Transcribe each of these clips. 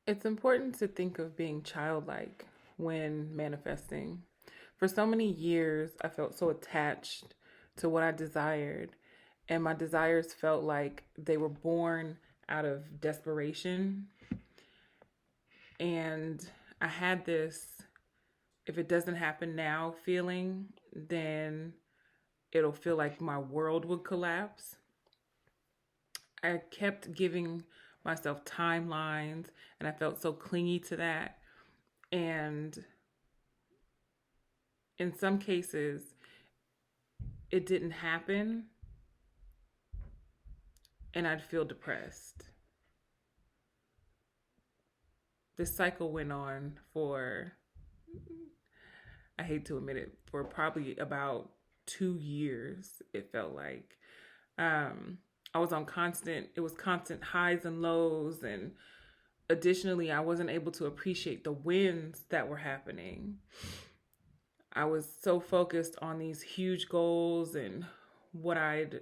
It's important to think of being childlike when manifesting. For so many years, I felt so attached to what I desired, and my desires felt like they were born out of desperation. And I had this if it doesn't happen now feeling, then it'll feel like my world would collapse. I kept giving myself timelines, and I felt so clingy to that. And in some cases, it didn't happen, and I'd feel depressed. This cycle went on for, I hate to admit it, for probably about 2 years, it felt like. Um, I was on it was constant highs and lows. And additionally, I wasn't able to appreciate the wins that were happening. I was so focused on these huge goals and what I'd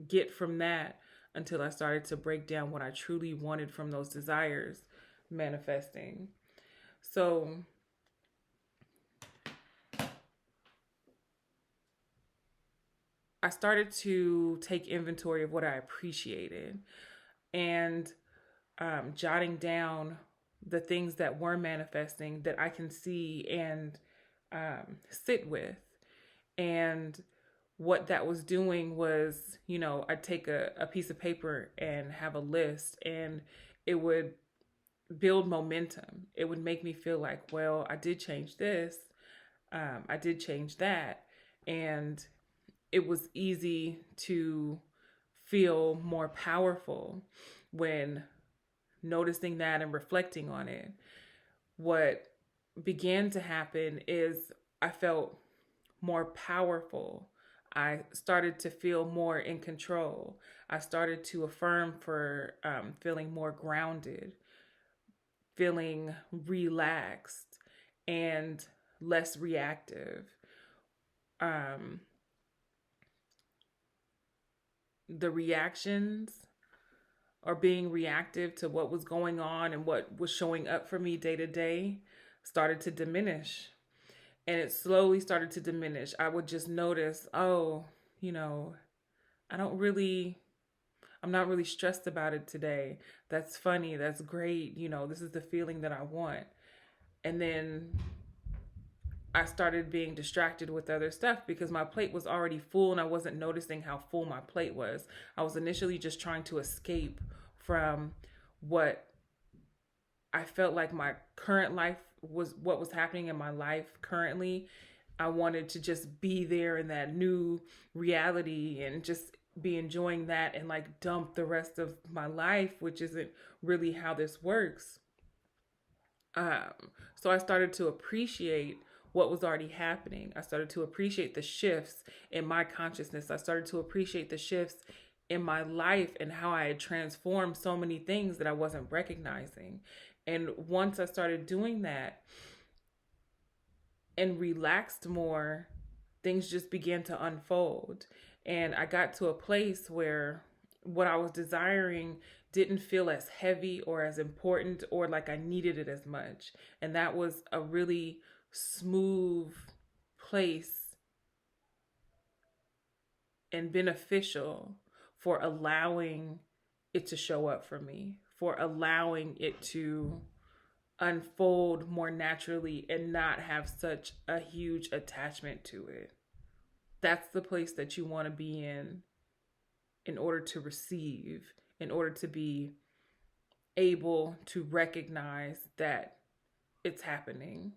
get from that until I started to break down what I truly wanted from those desires manifesting. So I started to take inventory of what I appreciated and jotting down the things that were manifesting that I can see and sit with. And what that was doing was, I'd take a piece of paper and have a list, and it would build momentum. It would make me feel like, well, I did change this, I did change that. And it was easy to feel more powerful when noticing that and reflecting on it. What began to happen is I felt more powerful. I started to feel more in control. I started to affirm for feeling more grounded, feeling relaxed, and less reactive. Um, the reactions or being reactive to what was going on and what was showing up for me day to day started to diminish. And it slowly started to diminish. I would just notice, oh, you know, I don't really, I'm not really stressed about it today. That's funny. That's great. This is the feeling that I want. And then I started being distracted with other stuff because my plate was already full and I wasn't noticing how full my plate was. I was initially just trying to escape from what I felt like my current life was, what was happening in my life currently. I wanted to just be there in that new reality and just be enjoying that and like dump the rest of my life, which isn't really how this works. Um, so I started to appreciate what was already happening. I started to appreciate the shifts in my consciousness. I started to appreciate the shifts in my life and how I had transformed so many things that I wasn't recognizing. And once I started doing that and relaxed more, things just began to unfold. And I got to a place where what I was desiring didn't feel as heavy or as important or like I needed it as much. And that was a really smooth place and beneficial for allowing it to show up for me, for allowing it to unfold more naturally and not have such a huge attachment to it. That's the place that you want to be in order to receive, in order to be able to recognize that it's happening.